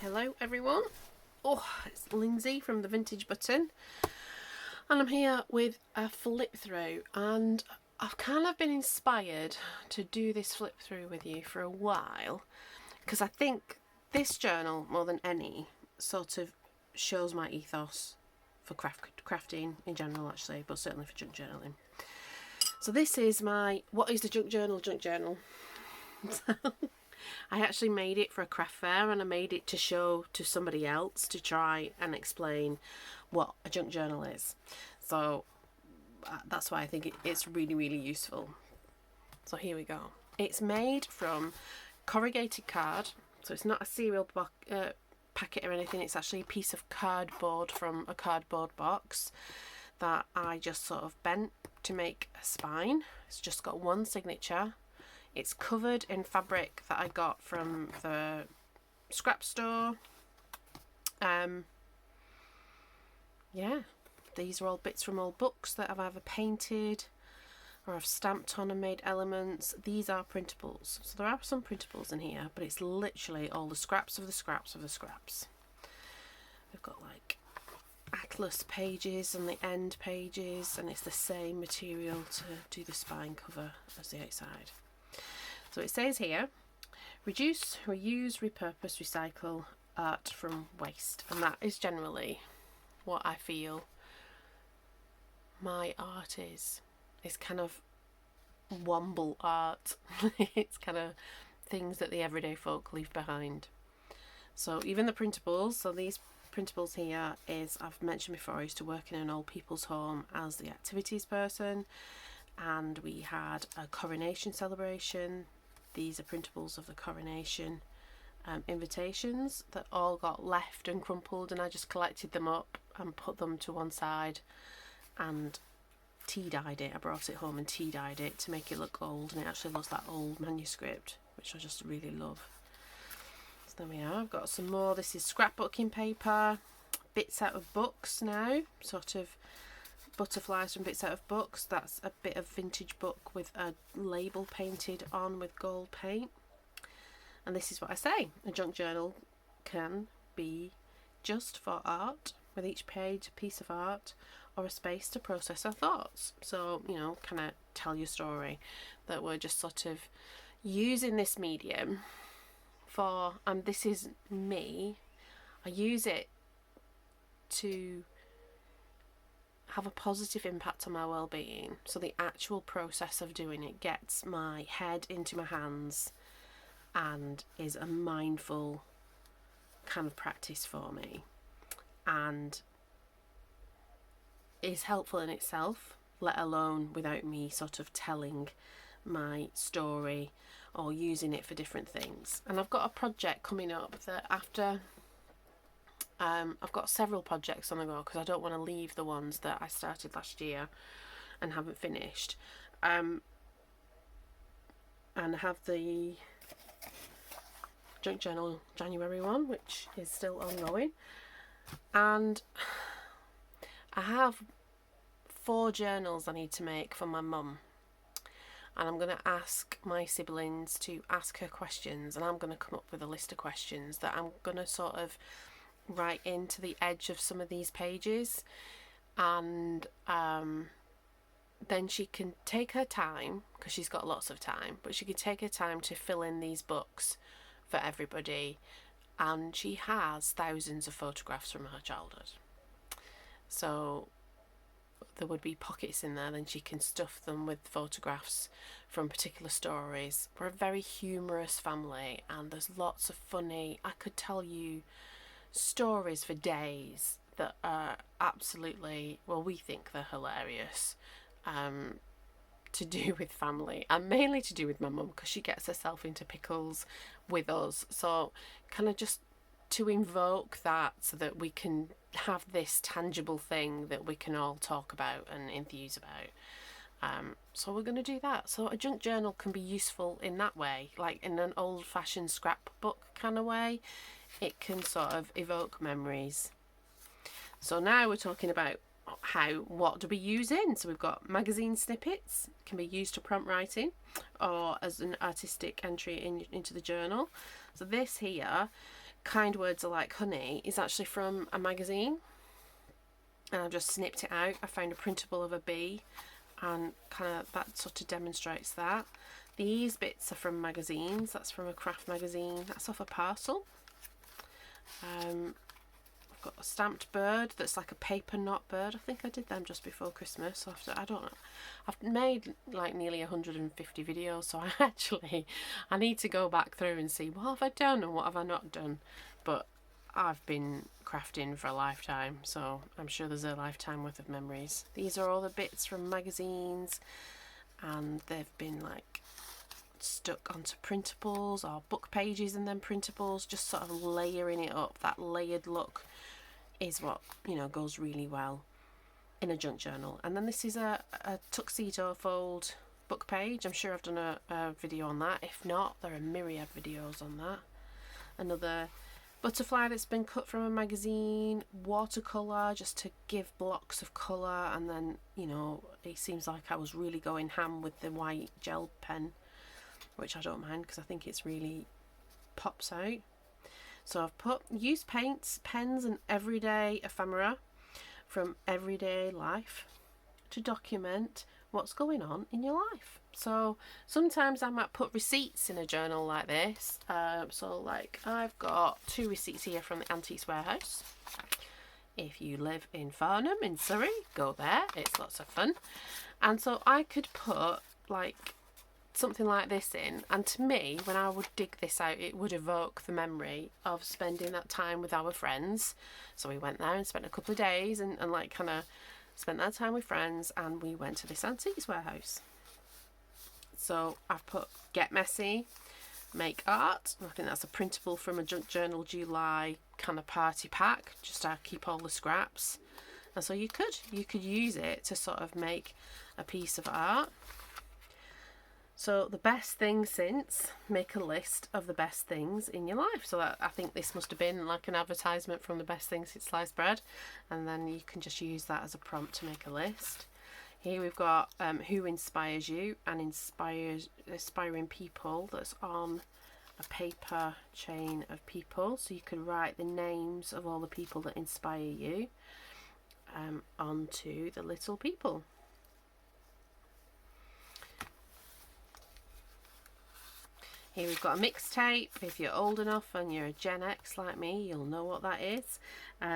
Hello everyone. It's Lindsay from the Vintage Button, and I'm here with a flip through, and I've kind of been inspired to do this flip through with you for a while because I think this journal, more than any, sort of shows my ethos for crafting in general, actually, but certainly for junk journaling. So this is my what is the junk journal So I actually made it for a craft fair, and I made it to show to somebody else to try and explain what a junk journal is. So that's why I think it's really, really useful. So here we go. It's made from corrugated card, so it's not a cereal packet or anything. It's actually a piece of cardboard from a cardboard box that I just sort of bent to make a spine. It's just got one signature. It's covered in fabric that I got from the scrap store. Yeah, these are all bits from old books that I've either painted or I've stamped on and made elements. These are printables. So there are some printables in here, but it's literally all the scraps of the scraps of the scraps. We've got like atlas pages on the end pages, and it's the same material to do the spine cover as the outside. So it says here, reduce, reuse, repurpose, recycle art from waste. And that is generally what I feel my art is. It's kind of womble art. It's kind of things that the everyday folk leave behind. So even the printables, so these printables here is, I've mentioned before, I used to work in an old people's home as the activities person, and we had a coronation celebration. These are printables of the coronation invitations that all got left and crumpled, and I just collected them up and put them to one side and tea dyed it. I brought it home and tea dyed it to make it look old, and it actually looks that old manuscript, which I just really love. So there we are. I've got some more. This is scrapbooking paper, bits out of books now, sort of butterflies from bits out of books. That's a bit of vintage book with a label painted on with gold paint. And this is what I say, a junk journal can be just for art, with each page a piece of art or a space to process our thoughts. So, you know, kind of tell your story, that we're just sort of using this medium for, and this is me, I use it to have a positive impact on my well-being. So the actual process of doing it gets my head into my hands and is a mindful kind of practice for me, and is helpful in itself, let alone without me sort of telling my story or using it for different things. And I've got a project coming up that after I've got several projects on the go because I don't want to leave the ones that I started last year and haven't finished. And I have the Junk Journal January one, which is still ongoing. And I have 4 journals I need to make for my mum. And I'm going to ask my siblings to ask her questions, and I'm going to come up with a list of questions that I'm going to sort of right into the edge of some of these pages, and then she can take her time, because she's got lots of time, but she can take her time to fill in these books for everybody. And she has thousands of photographs from her childhood, so there would be pockets in there, then she can stuff them with photographs from particular stories. We're a very humorous family, and there's lots of funny, I could tell you stories for days that are absolutely, well, we think they're hilarious, to do with family, and mainly to do with my mum, because she gets herself into pickles with us. So kind of just to invoke that, so that we can have this tangible thing that we can all talk about and enthuse about. So we're going to do that. So a junk journal can be useful in that way, like in an old-fashioned scrapbook kind of way. It can sort of evoke memories. So now we're talking about what do we use in. So we've got magazine snippets, can be used to prompt writing or as an artistic entry into the journal. So this here Kind Words Are Like Honey is actually from a magazine, and I've just snipped it out. I found a printable of a bee, and kind of that sort of demonstrates that. These bits are from magazines. That's from a craft magazine. That's off a parcel. I've got a stamped bird that's like a paper knot bird. I think I did them just before Christmas. So I don't know. I've made like nearly 150 videos, so I need to go back through and see what have I done and what have I not done. But I've been crafting for a lifetime, so I'm sure there's a lifetime worth of memories. These are all the bits from magazines, and they've been like stuck onto printables or book pages and then printables, just sort of layering it up. That layered look is what, you know, goes really well in a junk journal. And then this is a tuxedo fold book page. I'm sure I've done a video on that. If not, there are myriad videos on that. Another butterfly that's been cut from a magazine, watercolour just to give blocks of colour, and then, you know, it seems like I was really going ham with the white gel pen, which I don't mind because I think it's really pops out. So I've put use paints, pens and everyday ephemera from everyday life to document what's going on in your life. So sometimes I might put receipts in a journal like this. So like I've got 2 receipts here from the Antiques Warehouse. If you live in Farnham in Surrey, go there. It's lots of fun. And so I could put like something like this in, and to me, when I would dig this out, it would evoke the memory of spending that time with our friends. So we went there and spent a couple of days and like kind of spent that time with friends, and we went to this Antiques Warehouse. So I've put get messy, make art. I think that's a printable from a Junk Journal July kind of party pack, just to keep all the scraps. And so you could use it to sort of make a piece of art. So the best thing since, make a list of the best things in your life. So that, I think this must have been like an advertisement from the best things since sliced bread, and then you can just use that as a prompt to make a list. Here we've got who inspires you, and inspiring people that's on a paper chain of people. So you could write the names of all the people that inspire you onto the little people. Here we've got a mixtape. If you're old enough and you're a Gen X like me, you'll know what that is.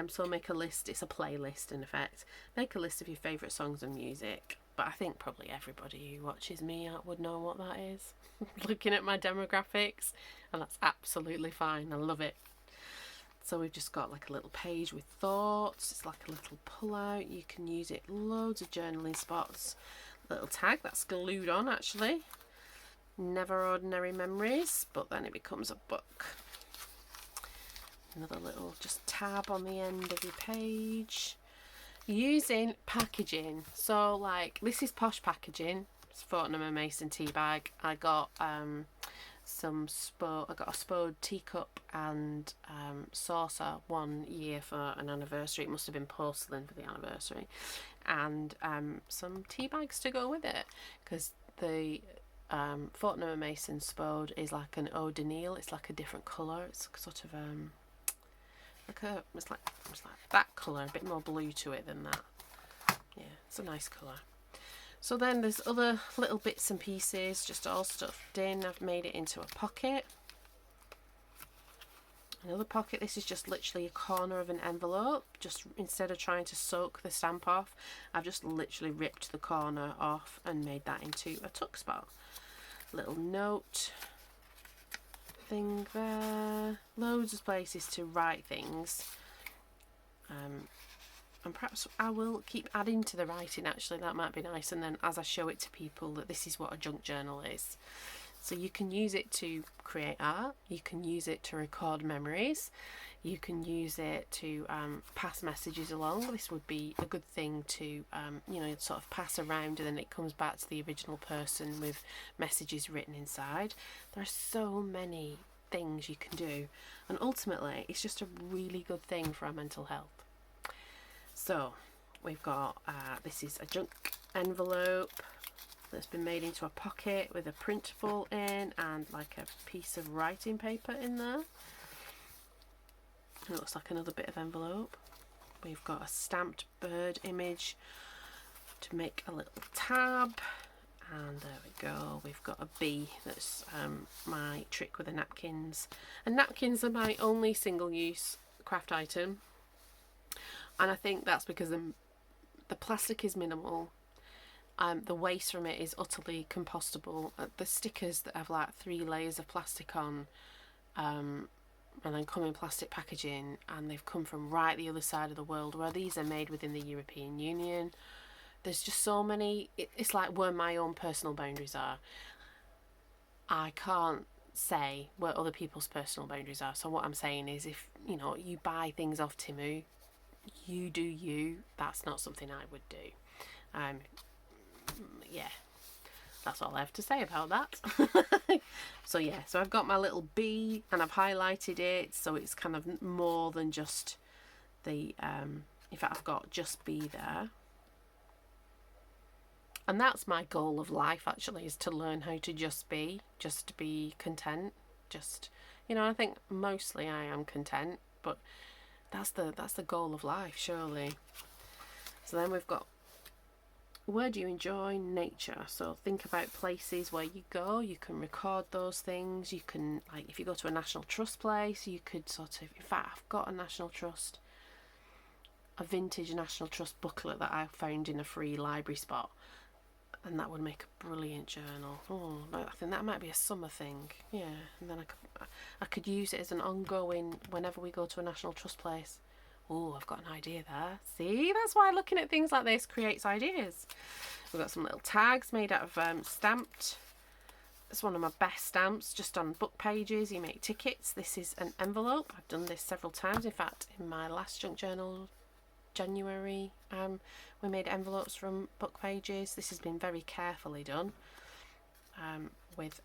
So make a list. It's a playlist in effect. Make a list of your favourite songs and music. But I think probably everybody who watches me would know what that is. Looking at my demographics, and that's absolutely fine. I love it. So we've just got like a little page with thoughts. It's like a little pull out. You can use it loads of journaling spots. Little tag that's glued on actually. Never Ordinary Memories, but then it becomes a book. Another little just tab on the end of your page. Using packaging. So like this is posh packaging. It's Fortnum & Mason tea bag. I got I got a Spode teacup and saucer one year for an anniversary. It must have been porcelain for the anniversary, and some tea bags to go with it, because the Fortnum & Mason Spode is like an eau de Nil. It's like a different colour. It's sort of it's like that colour, a bit more blue to it than that. Yeah, it's a nice colour. So then there's other little bits and pieces, just all stuffed in. I've made it into a pocket. Another pocket. This is just literally a corner of an envelope. Just instead of trying to soak the stamp off, I've just literally ripped the corner off and made that into a tuck spot. Little note thing there. Loads of places to write things. And perhaps I will keep adding to the writing actually. That might be nice. And then as I show it to people that this is what a junk journal is. So you can use it to create art, you can use it to record memories, you can use it to pass messages along. This would be a good thing to, you know, sort of pass around, and then it comes back to the original person with messages written inside. There are so many things you can do, and ultimately it's just a really good thing for our mental health. So we've got, this is a junk envelope that's been made into a pocket with a printable in and like a piece of writing paper in there. It looks like another bit of envelope. We've got a stamped bird image to make a little tab. And there we go, we've got a bee. That's my trick with the napkins. And napkins are my only single-use craft item. And I think that's because the plastic is minimal. The waste from it is utterly compostable. The stickers that have like 3 layers of plastic on and then come in plastic packaging, and they've come from right the other side of the world, where these are made within the European Union. There's just so many, it's like where my own personal boundaries are. I can't say where other people's personal boundaries are. So what I'm saying is, if you know, you buy things off Temu, you do you. That's not something I would do. Yeah, that's all I have to say about that. So yeah, so I've got my little bee and I've highlighted it, so it's kind of more than just the in fact I've got just bee there. And that's my goal of life, actually, is to learn how to just be content. Just, you know, I think mostly I am content, but that's the goal of life, surely. So then we've got, where do you enjoy nature? So think about places where you go. You can record those things. You can, like, if you go to a National Trust place, you could sort of, in fact, I've got a vintage National Trust booklet that I found in a free library spot. And that would make a brilliant journal. Oh, I think that might be a summer thing. Yeah, and then I could use it as an ongoing whenever we go to a National Trust place. Oh, I've got an idea there. See, that's why looking at things like this creates ideas. We've got some little tags made out of stamped. It's one of my best stamps, just on book pages. You make tickets. This is an envelope. I've done this several times. In fact, in my last junk journal, January, we made envelopes from book pages. This has been very carefully done with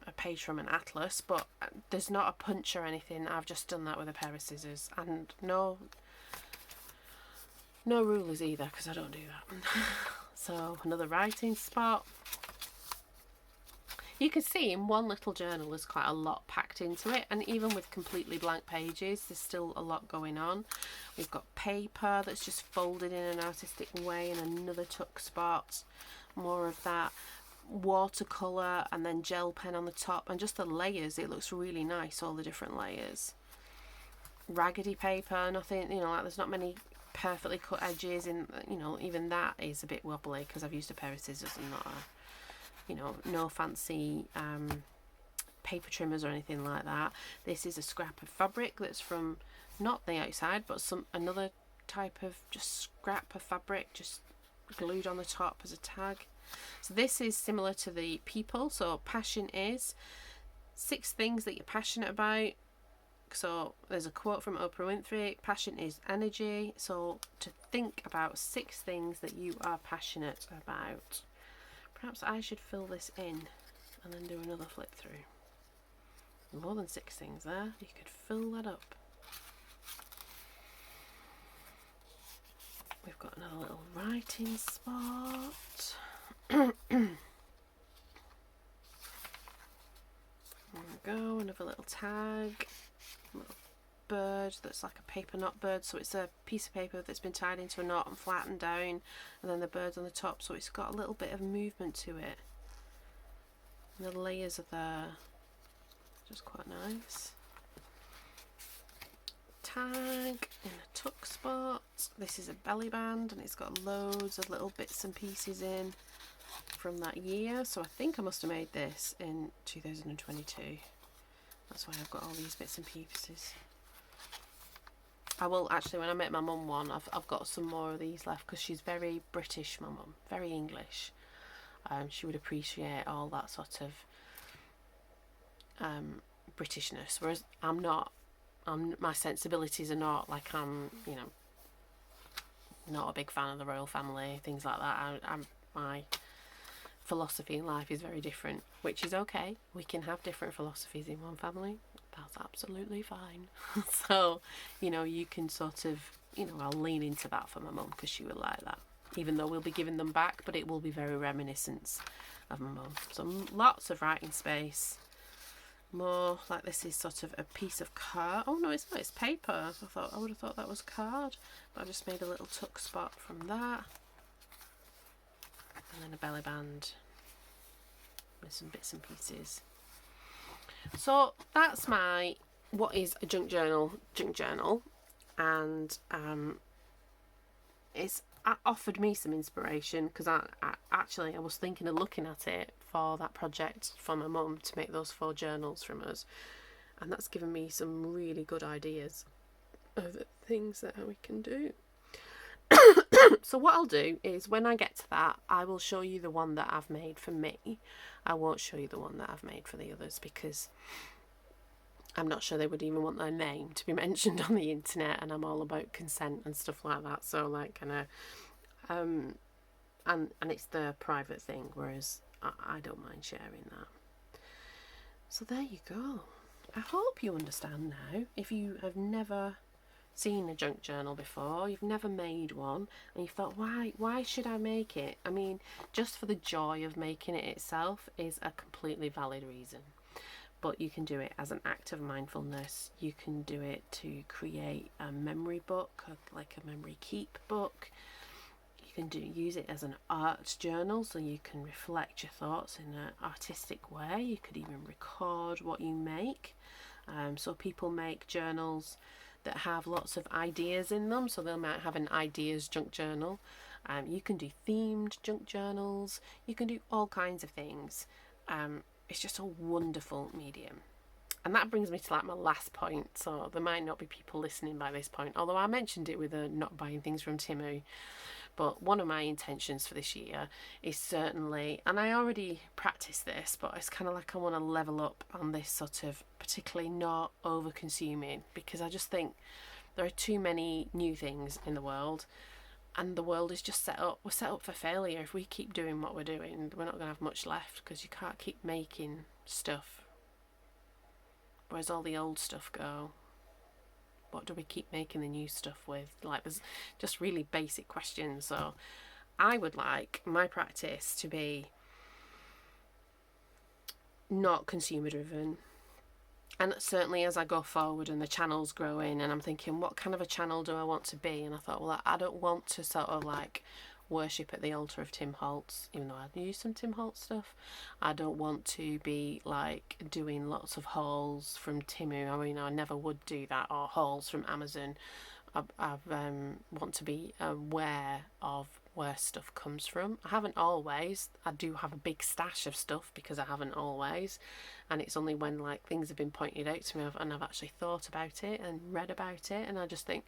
a page from an atlas, but there's not a punch or anything. I've just done that with a pair of scissors, and no rulers either, because I don't do that. So another writing spot. You can see in one little journal there's quite a lot packed into it, and even with completely blank pages there's still a lot going on. We've got paper that's just folded in an artistic way in another tuck spot, more of that, watercolour and then gel pen on the top, and just the layers, it looks really nice, all the different layers. Raggedy paper, nothing, you know, like there's not many perfectly cut edges, and you know, even that is a bit wobbly because I've used a pair of scissors and not a, you know, no fancy paper trimmers or anything like that. This is a scrap of fabric that's from not the outside, but another type of just scrap of fabric, just glued on the top as a tag. So this is similar to the people. So passion is 6 things that you're passionate about. So there's a quote from Oprah Winfrey: passion is energy. So to think about 6 things that you are passionate about. Perhaps I should fill this in and then do another flip through. More than 6 things there. You could fill that up. We've got another little writing spot. There we go, another little tag. A little bird that's like a paper knot bird, so it's a piece of paper that's been tied into a knot and flattened down, and then the bird's on the top, so it's got a little bit of movement to it. And the layers are there, just quite nice. Tag in a tuck spot. This is a belly band, and it's got loads of little bits and pieces in from that year, so I think I must have made this in 2022. That's why I've got all these bits and pieces. I will actually, when I make my mum one, I've got some more of these left, because she's very British, my mum, very English. She would appreciate all that sort of Britishness, whereas I'm not. My sensibilities are not like, I'm, you know, not a big fan of the royal family, things like that. My philosophy in life is very different, which is okay. We can have different philosophies in one family. That's absolutely fine. So, you know, you can sort of, you know, I'll lean into that for my mum, because she will like that. Even though we'll be giving them back, but it will be very reminiscent of my mum. So lots of writing space. more like this is sort of a piece of card. Oh no, it's not, it's paper. I would have thought that was card, but I just made a little tuck spot from that, and then a belly band with some bits and pieces. So that's my what is a junk journal, and it's offered me some inspiration, because I actually was thinking of looking at it for that project for my mum to make those 4 journals from us, and that's given me some really good ideas of things that we can do. So what I'll do is, when I get to that, I will show you the one that I've made for me. I won't show you the one that I've made for the others, because I'm not sure they would even want their name to be mentioned on the internet, and I'm all about consent and stuff like that. So like, and it's their private thing, whereas I don't mind sharing that. So there you go. I hope you understand now. If you have never seen a junk journal before, you've never made one, and you thought, why should I make it? I mean, just for the joy of making it itself is a completely valid reason. But you can do it as an act of mindfulness. You can do it to create a memory book, like a memory keep book. You can use it as an art journal, so you can reflect your thoughts in an artistic way. You could even record what you make. So people make journals that have lots of ideas in them, so they might have an ideas junk journal. You can do themed junk journals. You can do all kinds of things. It's just a wonderful medium. And that brings me to like my last point. So there might not be people listening by this point, although I mentioned it with not buying things from Temu. But one of my intentions for this year is certainly, and I already practice this, but it's kind of like I want to level up on this sort of, particularly not over consuming, because I just think there are too many new things in the world, and the world is just we're set up for failure. If we keep doing what we're doing, we're not going to have much left, because you can't keep making stuff. Where's all the old stuff go? What do we keep making the new stuff with? Like, there's just really basic questions. So I would like my practice to be not consumer driven. And certainly as I go forward and the channel's growing, and I'm thinking, what kind of a channel do I want to be? And I thought, well, I don't want to sort of like worship at the altar of Tim Holtz, even though I'd use some Tim Holtz stuff. I don't want to be like doing lots of hauls from Temu. I mean, I never would do that, or hauls from Amazon. I want to be aware of where stuff comes from. I haven't always. I do have a big stash of stuff, because I haven't always, and it's only when like things have been pointed out to me and I've actually thought about it and read about it, and I just think,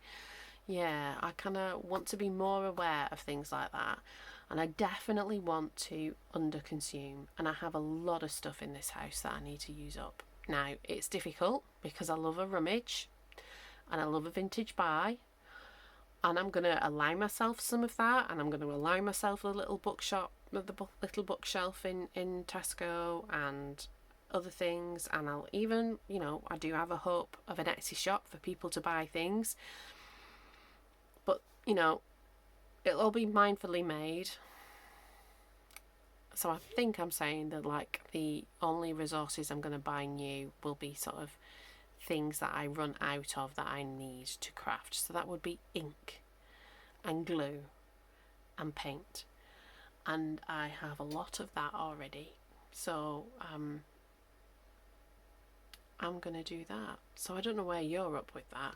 yeah, I kind of want to be more aware of things like that. And I definitely want to under-consume. And I have a lot of stuff in this house that I need to use up. Now, it's difficult, because I love a rummage and I love a vintage buy. And I'm going to allow myself some of that. And I'm going to allow myself the little bookshop, the little bookshelf in Tesco and other things. And I'll even, I do have a hope of an Etsy shop for people to buy things. It'll all be mindfully made. So I think I'm saying that like the only resources I'm going to buy new will be sort of things that I run out of that I need to craft. So that would be ink and glue and paint. And I have a lot of that already. So I'm going to do that. So I don't know where you're up with that.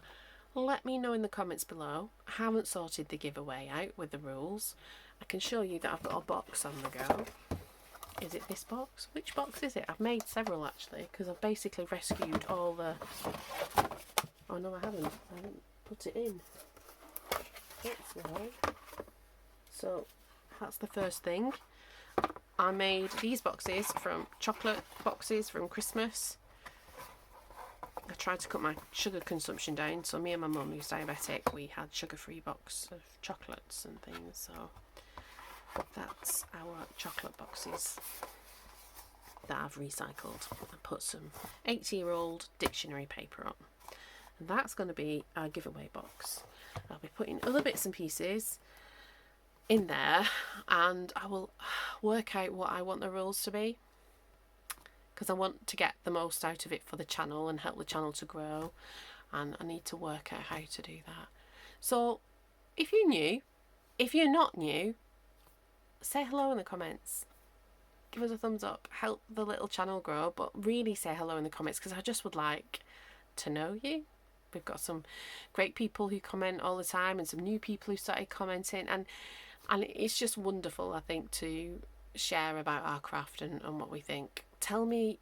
Let me know in the comments below. I haven't sorted the giveaway out with the rules. I can show you that I've got a box on the go. Is it this box? Which box is it? I've made several actually, because I've basically rescued all the... Oh no, I haven't put it in. That's why. So that's the first thing. I made these boxes from chocolate boxes from Christmas. I tried to cut my sugar consumption down, so me and my mum, who's diabetic, we had sugar-free box of chocolates and things. So that's our chocolate boxes that I've recycled. I put some 80-year-old dictionary paper on. And that's going to be our giveaway box. I'll be putting other bits and pieces in there, and I will work out what I want the rules to be. because I want to get the most out of it for the channel and help the channel to grow, and I need to work out how to do that. So if you're new, if you're not new, say hello in the comments. Give us a thumbs up. Help the little channel grow, but really say hello in the comments, because I just would like to know you. We've got some great people who comment all the time, and some new people who started commenting, and it's just wonderful, I think, to share about our craft and what we think. Tell me,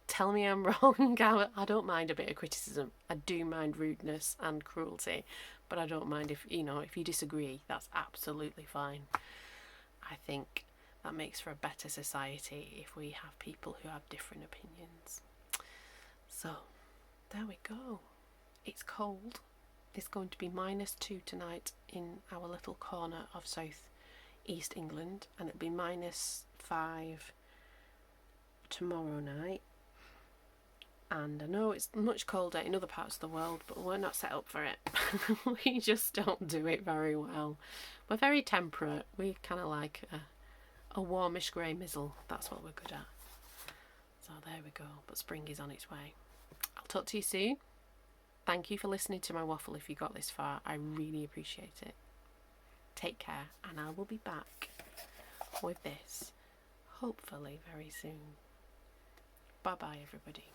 tell me I'm wrong. I don't mind a bit of criticism. I do mind rudeness and cruelty, but I don't mind if you disagree. That's absolutely fine. I think that makes for a better society if we have people who have different opinions. So there we go. It's cold. It's going to be -2 tonight in our little corner of South East England, and it'll be -5 tomorrow night. And I know it's much colder in other parts of the world, but we're not set up for it. We just don't do it very well. We're very temperate. We kind of like a warmish grey mizzle. That's what we're good at. So there we go. But spring is on its way. I'll talk to you soon. Thank you for listening to my waffle if you got this far. I really appreciate it. Take care, and I will be back with this hopefully very soon. Bye bye everybody.